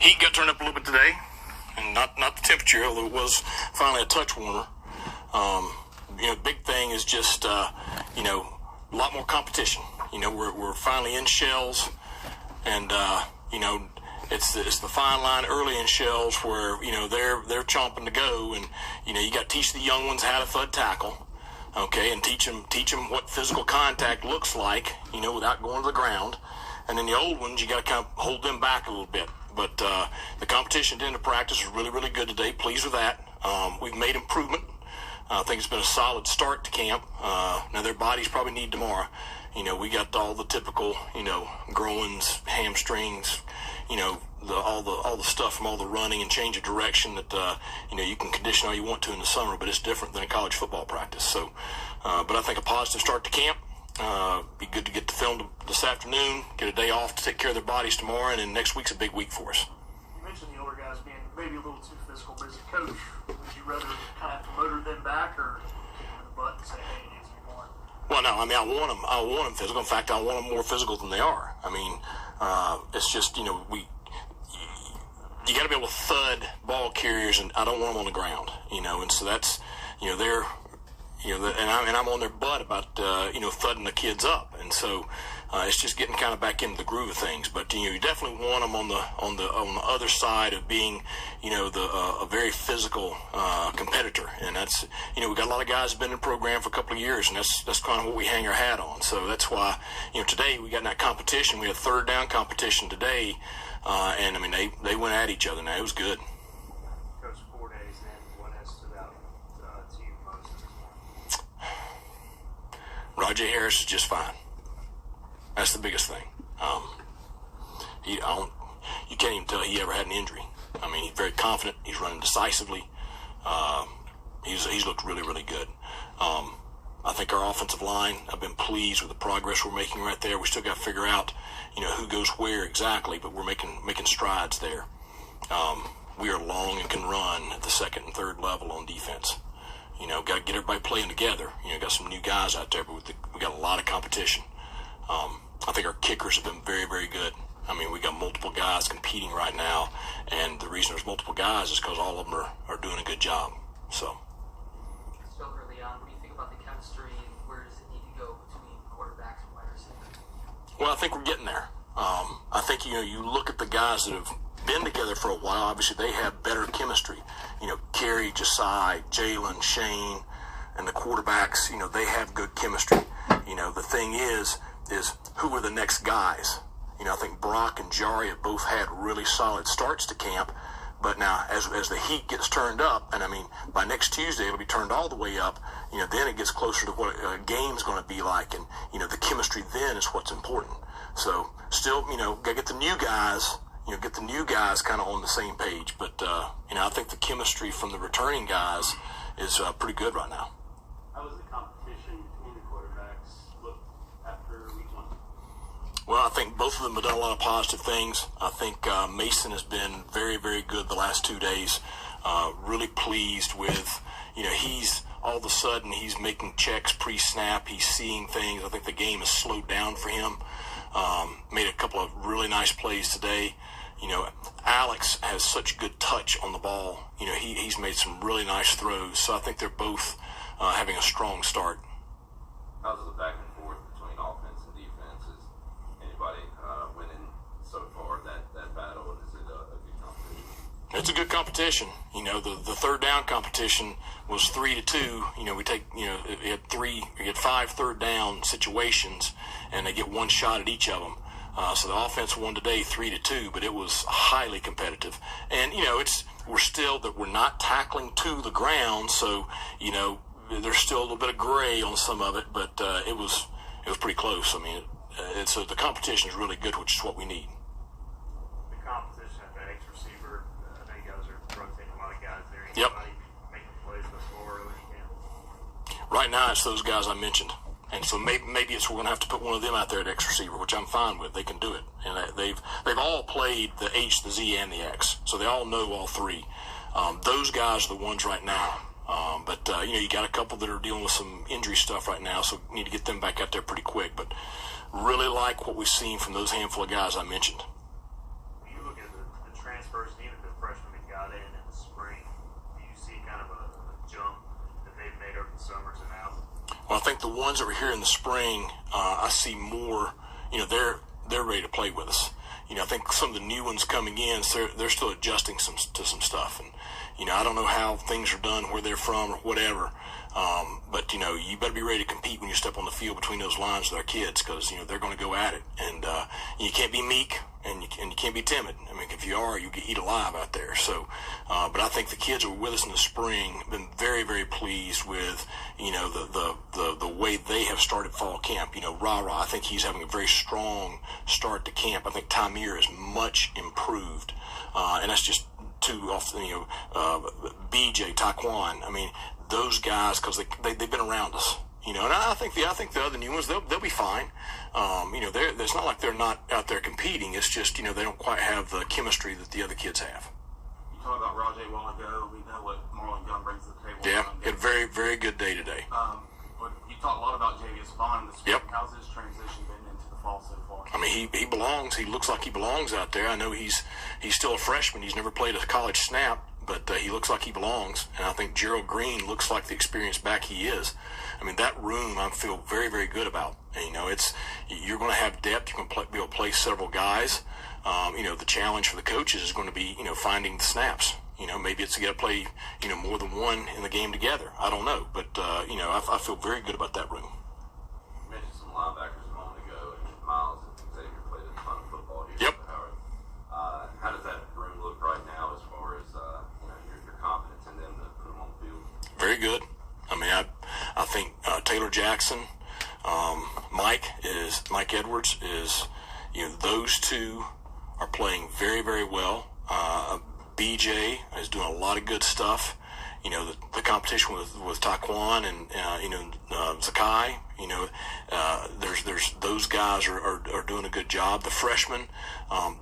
heat got turned up a little bit today, and not the temperature, although it was finally a touch warmer. Big thing is just a lot more competition. We're finally in shells, and it's the fine line early in shells where they're chomping to go, and you got to teach the young ones how to thud tackle, okay, and teach them what physical contact looks like, without going to the ground. And then the old ones, you got to kind of hold them back a little bit. But the competition at the end of practice was really, really good today. Pleased with that. We've made improvement. I think it's been a solid start to camp. Now their bodies probably need tomorrow. We got all the typical, groins, hamstrings, all the stuff from all the running and change of direction that you can condition all you want to in the summer, but it's different than a college football practice. So, but I think a positive start to camp. Be good to get the film this afternoon, get a day off to take care of their bodies tomorrow, and then next week's a big week for us. You mentioned the older guys being maybe a little too physical, but as a coach, would you rather kind of motor them back or kick them in the butt and say, hey, it needs to be more? Well, no, I want them physical. In fact, I want them more physical than they are. It's just, you got to be able to thud ball carriers, and I don't want them on the ground, and so that's, they're, and I'm on their butt about, thudding the kids up. And so, it's just getting kind of back into the groove of things. But, you definitely want them on the other side of being, a very physical, competitor. And that's, we got a lot of guys who've been in the program for a couple of years, and that's kind of what we hang our hat on. So that's why, today we got in that competition. We had a third down competition today. And they went at each other. Now it was good. Coach, 4 days in, what has stood out to you most this morning? Rajay Harris is just fine. That's the biggest thing. You can't even tell he ever had an injury. He's very confident. He's running decisively. He's looked really, really good. I think our offensive line, I've been pleased with the progress we're making right there. We still got to figure out, who goes where exactly, but we're making strides there. We are long and can run at the second and third level on defense. Got to get everybody playing together. Got some new guys out there, but we got a lot of competition. I think our kickers have been very, very good. We got multiple guys competing right now, and the reason there's multiple guys is because all of them are doing a good job. So. Still early on, what do you think about the chemistry, and where does it need to go between quarterbacks and wide receivers? Well, I think we're getting there. I think, you look at the guys that have been together for a while, obviously they have better chemistry. Kerry, Josiah, Jalen, Shane, and the quarterbacks, they have good chemistry. The thing is who are the next guys? I think Brock and Jari have both had really solid starts to camp, but now as the heat gets turned up, and by next Tuesday it'll be turned all the way up, then it gets closer to what a game's going to be like, and, the chemistry then is what's important. So still, got to get the new guys, kind of on the same page, but, I think the chemistry from the returning guys is pretty good right now. How was the competition between the quarterbacks look after week 1? Well, I think both of them have done a lot of positive things. I think Mason has been very, very good the last 2 days. Really pleased with, he's all of a sudden he's making checks pre-snap. He's seeing things. I think the game has slowed down for him. Made a couple of really nice plays today. Alex has such good touch on the ball. He's made some really nice throws. So I think they're both having a strong start. How's the back and forth between offense and defense? Is anybody winning so far that battle? Is it a good competition? It's a good competition. The third down competition was 3-2. We had 5 third down situations, and they get one shot at each of them. So the offense won today 3-2, but it was highly competitive. And, we're not tackling to the ground, so, there's still a little bit of gray on some of it, but it was pretty close. So the competition is really good, which is what we need. The competition at that X receiver, I know you guys are rotating a lot of guys there. Yep. Anybody making plays thus far early in camp? Right now, it's those guys I mentioned. And so maybe we're going to have to put one of them out there at X receiver, which I'm fine with. They can do it. And they've all played the H, the Z, and the X. So they all know all three. Those guys are the ones right now. But you got a couple that are dealing with some injury stuff right now, so we need to get them back out there pretty quick. But really like what we've seen from those handful of guys I mentioned. When you look at the transfer even the freshmen that got in the spring, do you see kind of a jump that they've made over the summers and now? Well, I think the ones that were here in the spring, I see more. They're ready to play with us. I think some of the new ones coming in, so they're still adjusting to some stuff, and I don't know how things are done, where they're from, or whatever. But you better be ready to compete when you step on the field between those lines with our kids, because they're going to go at it, and you can't be meek and you can't be timid. I mean, if you are, you get eat alive out there. So, but I think the kids who were with us in the spring have been very, very pleased with the way they have started fall camp. Rah-Rah, I think he's having a very strong start to camp. I think Tamir is much improved, and that's just too often. BJ, Taekwon. I mean, those guys, because they've been around us. And I think the other new ones, they'll be fine. It's not like they're not out there competing. It's just they don't quite have the chemistry that the other kids have. You talked about Rajay a while ago. We know what Marlon Gunn brings to the table. Yeah, he had a very, very good day today. But you talked a lot about Javius Vaughn in the spring. Yep. How's his transition been into the fall so far? I mean, he belongs. He looks like he belongs out there. I know he's still a freshman. He's never played a college snap, but he looks like he belongs. And I think Gerald Green looks like the experienced back he is. I mean, that room I feel very, very good about. And, you're going to have depth. You're going to be able to play several guys. The challenge for the coaches is going to be, finding the snaps. Maybe it's to get to play, more than one in the game together. I don't know. But, I feel very good about that room. You mentioned some linebackers a moment ago, and Miles and Xavier played a ton of football here. Yep. At Howard. How does that room look right now as far as your confidence in them to put them on the field? Very good. I mean, I think Taylor Jackson, Mike Edwards is, those two are playing very, very well. BJ is doing a lot of good stuff. The competition with Taekwon and Zakai. There's those guys are doing a good job. The freshmen,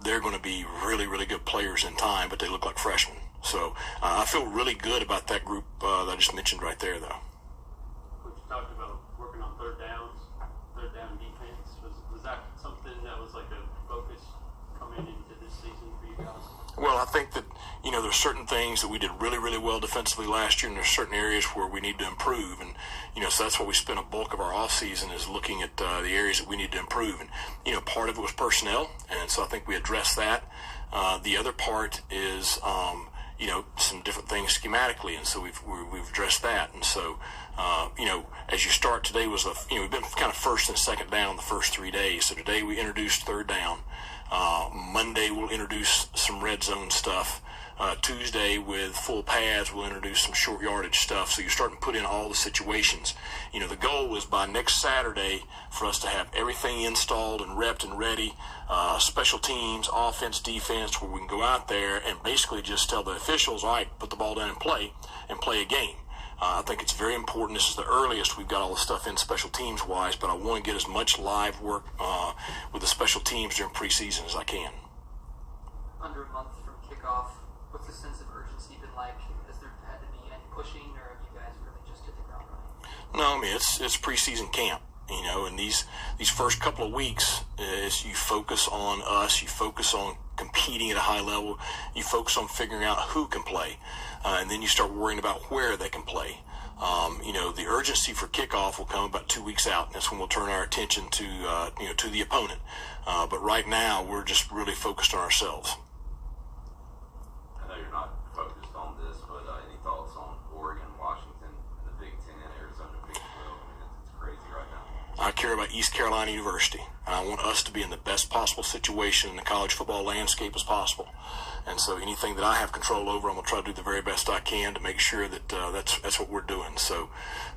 they're going to be really, really good players in time, but they look like freshmen. So I feel really good about that group that I just mentioned right there, though. Coach, you talked about working on third down defense. Was that something that was like a focus coming into this season for you guys? Well, I think that, there's certain things that we did really, really well defensively last year, and there's certain areas where we need to improve. And, so that's what we spent a bulk of our offseason is looking at the areas that we need to improve. And, part of it was personnel, and so I think we addressed that. The other part is, some different things schematically, and so we've addressed that. And so, as you start, today was we've been kind of first and second down the first 3 days. So today we introduced third down. Monday we'll introduce some red zone stuff. Tuesday with full pads we'll introduce some short yardage stuff. So you're starting to put in all the situations. The goal is by next Saturday for us to have everything installed and repped and ready. Special teams, offense, defense, where we can go out there and basically just tell the officials, all right, put the ball down and play a game. I think it's very important. This is the earliest we've got all the stuff in special teams wise, but I want to get as much live work with the special teams during preseason as I can. Under a month from kickoff, what's the sense of urgency been like? Has there had to be any pushing, or have you guys really just hit the ground running? No, I mean it's preseason camp, and these first couple of weeks is you focus on us, you focus on competing at a high level, you focus on figuring out who can play, and then you start worrying about where they can play. The urgency for kickoff will come about 2 weeks out, and that's when we'll turn our attention to the opponent. But right now we're just really focused on ourselves. I know you're not focused on this, but any thoughts on Oregon, Washington, and the Big Ten, Arizona, Big 12? I mean, it's crazy right now. I care about East Carolina University. I want us to be in the best possible situation in the college football landscape as possible. And so anything that I have control over, I'm going to try to do the very best I can to make sure that that's what we're doing. So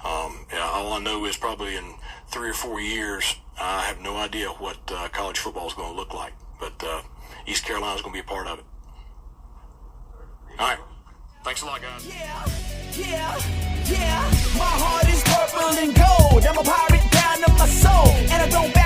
all I know is probably in 3 or 4 years, I have no idea what college football is going to look like. But East Carolina is going to be a part of it. All right. Thanks a lot, guys. Yeah. My heart is purple and gold. I'm a pirate down in my soul, and I don't back